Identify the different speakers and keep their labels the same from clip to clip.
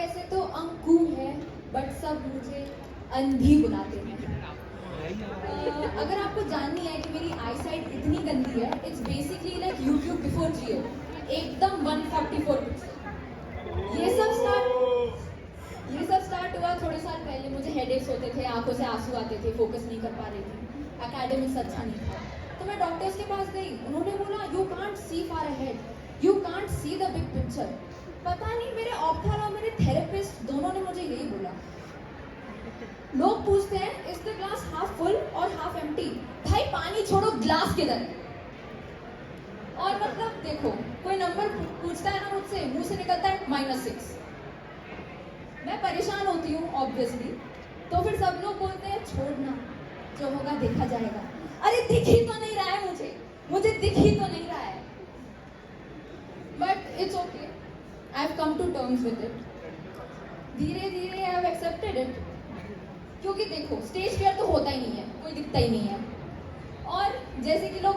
Speaker 1: वैसे तो अंकु है, बट सब मुझे अंधी बुलाते हैं। अगर आपको जाननी है कि मेरी आई साइट इतनी गंदी है, it's basically like YouTube before Jio, एकदम 144 पिक्सल। ये सब स्टार्ट हुआ थोड़े साल पहले। मुझे हेडेक्स होते थे, आंखों से आंसू आते थे, फोकस नहीं कर पा रही थी, एकेडमिक्स अच्छा नहीं था। तो मैं डॉक्टर्स के पास गई, उन्होंने बोला you can't see far ahead, you can't see the big picture. पता नहीं मेरे ऑप्थल और मेरे थेरेपिस्ट दोनों ने मुझे यही बोला। लोग पूछते हैं is the glass half full और हाफ एम्प्टी? भाई पानी छोड़ो, ग्लास किधर है? और मतलब देखो, कोई नंबर पूछता है ना मुझसे, मुंह से निकलता है -6। मैं परेशान होती हूँ ऑब्वियसली, तो फिर सब लोग बोलते हैं छोड़ना, जो होगा देखा जाएगा। अरे दिख ही तो नहीं रहा है मुझे दिख ही तो नहीं रहा है। But it's okay, I have come to terms with it. धीरे धीरे आई हैव एक्सेप्टेड इट, क्योंकि देखो स्टेज फियर तो होता ही नहीं है, कोई दिखता ही नहीं है। और जैसे कि लोग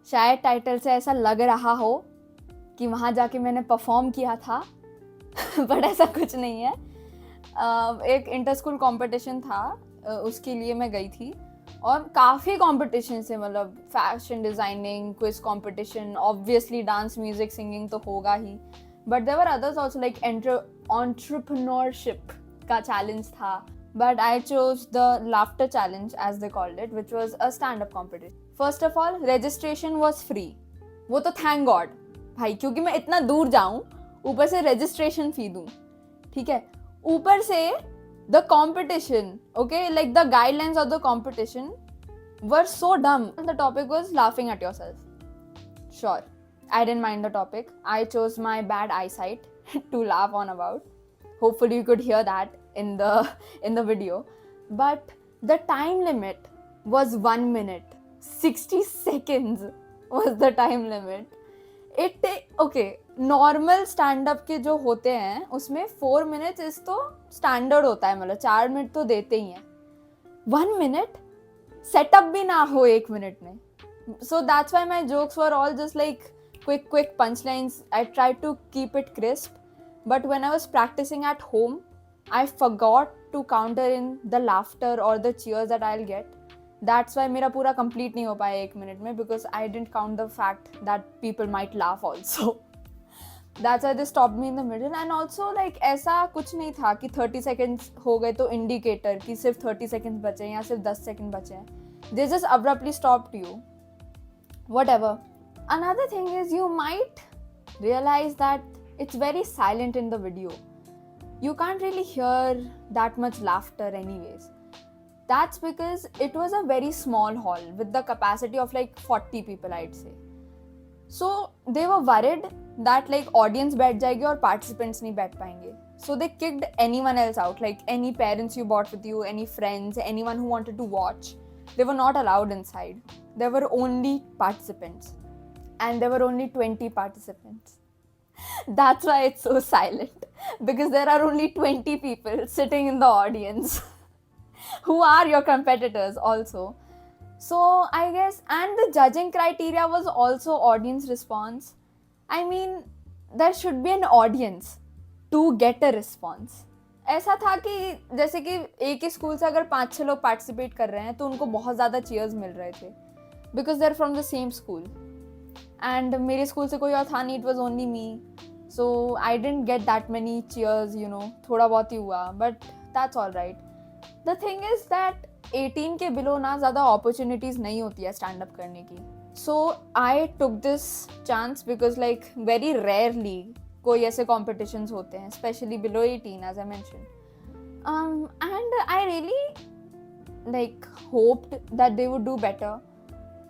Speaker 2: शायद टाइटल से ऐसा लग रहा हो कि वहाँ जाके मैंने परफॉर्म किया था बट ऐसा कुछ नहीं है। एक इंटर स्कूल कॉम्पिटिशन था, उसके लिए मैं गई थी। और काफ़ी कॉम्पिटिशन से, मतलब fashion designing, quiz competition, obviously dance, music, singing तो होगा ही, but there were others also like entrepreneurship का चैलेंज था। But I chose the laughter challenge as they called it, which was a stand up competition. First of all registration was free, वो तो thank God भाई, क्योंकि मैं इतना दूर जाऊँ, ऊपर से रजिस्ट्रेशन फी दूँ, ठीक है, ऊपर से the competition, okay, like the guidelines of the competition were so dumb. The topic was laughing at yourself. Sure, I didn't mind the topic. I chose my bad eyesight to laugh on about. Hopefully you could hear that in the video. But the time limit was 1 minute. 60 seconds was the time limit. Okay, normal stand up के जो होते हैं उसमें 4 minutes इस तो standard होता है, मतलब 4 मिनट तो देते ही हैं। 1 मिनट सेटअप भी ना हो 1 मिनट में। So that's why my jokes were all just like quick punch lines. I try to keep it crisp, but when I was practicing at home I forgot to counter in the laughter और the cheers that I will get. That's why मेरा पूरा complete नहीं हो पाया 1 minute में, because I didn't count the fact that people might laugh also. That's why they stopped me in the middle. And also like ऐसा कुछ नहीं था कि 30 seconds हो गए तो इंडिकेटर कि सिर्फ 30 seconds बचे हैं या सिर्फ 10 seconds बचे हैं. They just abruptly stopped you. Whatever. Another thing is you might realize that it's very silent in the video. You can't really hear that much laughter anyways. That's because it was a very small hall with the capacity of like 40 people, I'd say. So they were worried that like audience बैठ जाएगी और participants नहीं बैठ पाएंगे. So they kicked anyone else out, like any parents you brought with you, any friends, anyone who wanted to watch. They were not allowed inside. There were only participants. And there were only 20 participants. That's why it's so silent. Because there are only 20 people sitting in the audience. Who are your competitors also. So I guess, and the judging criteria was also audience response. I mean, there should be an audience to get a response. ऐसा था कि जैसे कि एक ही school से अगर 5-6 लोग participate कर रहे हैं तो उनको बहुत ज़्यादा चीयर्स मिल रहे थे, because they are from the same school. And मेरे स्कूल से कोई और था नहीं, it was only me, so I didn't get that many cheers, you know, थोड़ा बहुत ही हुआ, but that's all right. The thing is that 18 के बिलो ना ज़्यादा opportunities नहीं होती है stand up करने की. So I took this chance because like very rarely कोई ऐसे competitions होते हैं, especially below 18 as I mentioned. And I really like hoped that they would do better,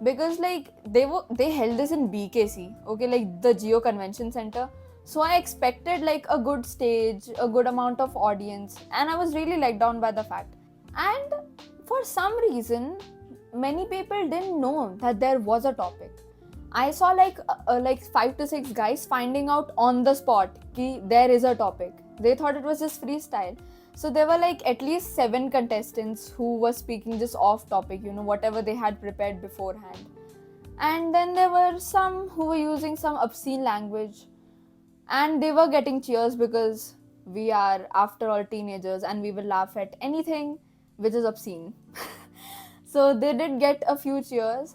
Speaker 2: because like they held this in BKC, okay, like the Geo Convention Center. So I expected like a good stage, a good amount of audience, and I was really let down by the fact. And for some reason, many people didn't know that there was a topic. I saw like 5 to 6 guys finding out on the spot कि there is a topic. They thought it was just freestyle. So there were like at least 7 contestants who were speaking just off topic, you know, whatever they had prepared beforehand. And then there were some who were using some obscene language. and they were getting cheers because we are after all teenagers and we will laugh at anything which is obscene. So they did get a few cheers.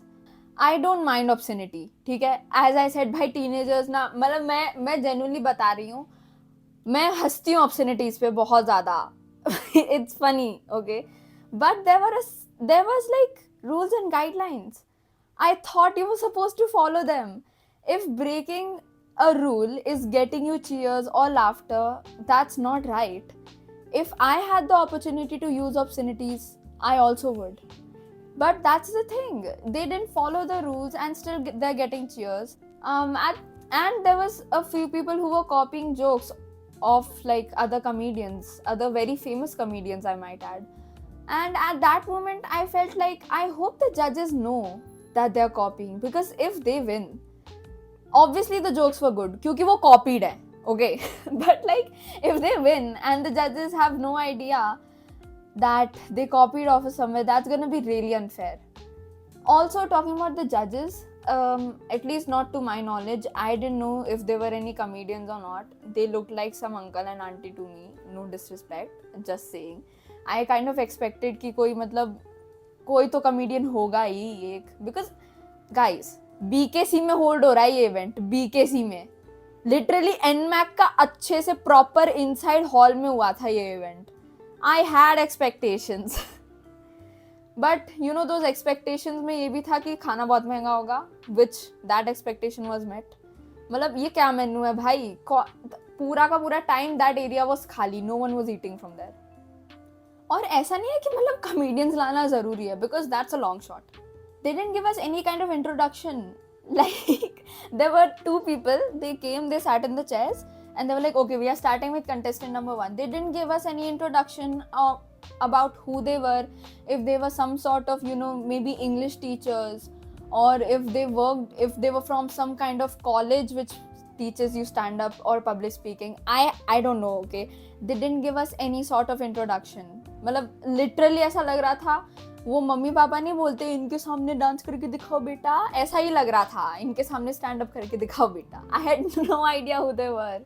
Speaker 2: I don't mind obscenity, ठीक है. As I said, भाई teenagers ना, मतलब मैं genuinely बता रही हूँ, मैं हंसती हूँ obscenities पे बहुत ज़्यादा. It's funny, okay, but there was like rules and guidelines. I thought you were supposed to follow them. If breaking a rule is getting you cheers or laughter, that's not right. If I had the opportunity to use obscenities, I also would. But that's the thing. They didn't follow the rules and still they're getting cheers. And there was a few people who were copying jokes of like other comedians, other very famous comedians, I might add. And at that moment, I felt like I hope the judges know that they're copying, because if they win, obviously the jokes were good क्योंकि वो copied है, okay. But like if they win and the judges have no idea that they copied off of somewhere, that's gonna be really unfair. Also, talking about the judges, at least not to my knowledge, I didn't know if there were any comedians or not. They looked like some uncle and auntie to me, no disrespect, just saying. I kind of expected कि कोई मतलब कोई तो comedian होगा ही एक, because guys, BKC में hold हो रहा है ये इवेंट. BKC में लिटरली NMAC का अच्छे से प्रॉपर इनसाइड हॉल में हुआ था ये event. I had expectations, but you know those expectations में ये भी था कि खाना बहुत महंगा होगा, which that expectation was met. मतलब ये क्या मेन्यू है भाई, पूरा का पूरा टाइम दैट एरिया वाज खाली, no one was eating from there. और ऐसा नहीं है कि मतलब कॉमेडियंस लाना जरूरी है, because that's a long shot. They didn't give us any kind of introduction. Like there were two people, they came, they sat in the chairs and they were like, okay, we are starting with contestant number 1. They didn't give us any introduction about who they were, if they were some sort of, you know, maybe English teachers, or if they were from some kind of college which teaches you stand up or public speaking. I don't know, okay. They didn't give us any sort of introduction. मतलब literally ऐसा लग रहा था वो mummy papa नहीं बोलते इनके सामने डांस करके दिखाओ बेटा, ऐसा ही लग रहा था, इनके सामने स्टैंड अप करके दिखाओ बेटा. I had no idea who they were.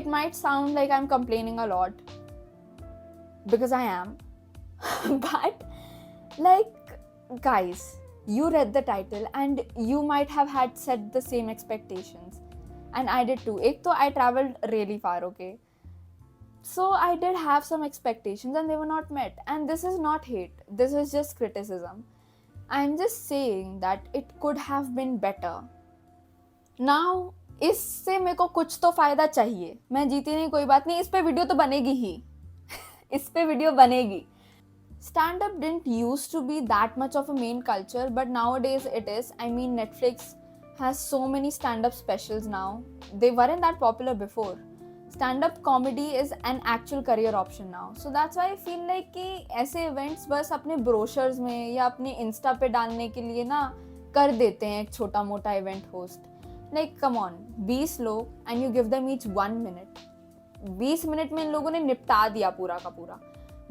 Speaker 2: It might sound like I'm complaining a lot, because I am. But like guys, you read the title and you might have had set the same expectations, and I did too. एक तो I traveled really far, okay. So I did have some expectations and they were not met. And this is not hate. This is just criticism. I'm just saying that it could have been better. Now, इससे मेरे को कुछ तो फायदा चाहिए. मैं जीती नहीं कोई बात नहीं, इस पे वीडियो तो बनेगी ही. इस पे वीडियो बनेगी. Stand-up didn't used to be that much of a main culture, but nowadays it is. I mean, Netflix has so many stand-up specials now. They weren't that popular before. Stand-up comedy is an actual career option now. So that's why I feel like कि ऐसे events बस अपने brochures में या अपने Insta पे डालने के लिए ना कर देते हैं एक छोटा मोटा event host. Like come on, 20 लोग and you give them each 1 minute. 20 minute में इन लोगों ने निपटा दिया पूरा का पूरा.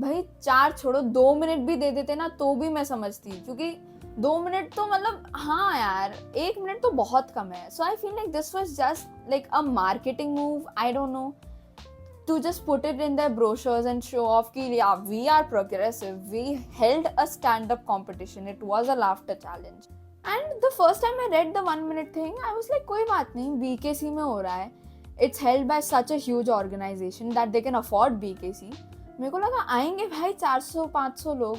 Speaker 2: भाई 4 छोड़ो, 2 मिनट भी दे देते ना तो भी मैं समझती, क्योंकि 2 मिनट तो मतलब हाँ यार, 1 मिनट तो बहुत कम है. So I feel like this was just like a marketing move, I don't know, to just put it in their brochures and show off कि yeah we are progressive, we held a stand up competition, it was a laughter challenge. And the first time I read the 1 minute thing, I was like कोई बात नहीं, BKC में हो रहा है, it's held by such a huge organization that they can afford BKC. मेरे को लगा आएंगे भाई 400-500 लोग,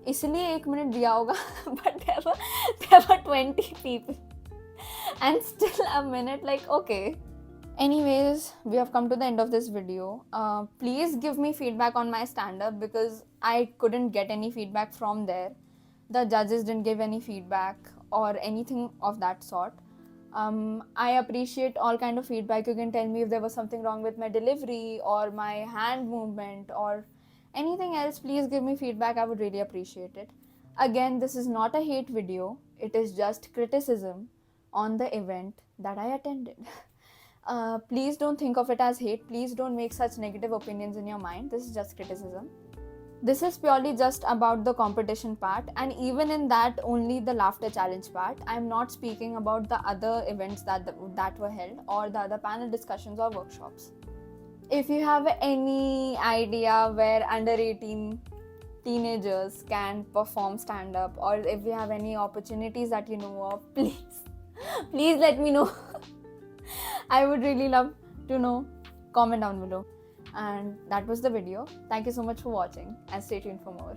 Speaker 2: इसलिए 1 मिनट दिया होगा. But there were 20 people and still a minute, like okay. Anyways, we have come to the end of this video. Please give me feedback on my stand-up, because I couldn't get any feedback from there. The judges didn't give any feedback or anything of that sort. I appreciate all kind of feedback. You can tell me if there was something wrong with my delivery or my hand movement or anything else. Please give me feedback. I would really appreciate it. Again, this is not a hate video. It is just criticism on the event that I attended. Please don't think of it as hate. Please don't make such negative opinions in your mind. This is just criticism. This is purely just about the competition part, and even in that only the laughter challenge part. I'm not speaking about the other events that were held, or the other panel discussions or workshops. If you have any idea where under 18 teenagers can perform stand up, or if you have any opportunities that you know of, please let me know. I would really love to know. Comment down below. And that was the video. Thank you so much for watching, and stay tuned for more.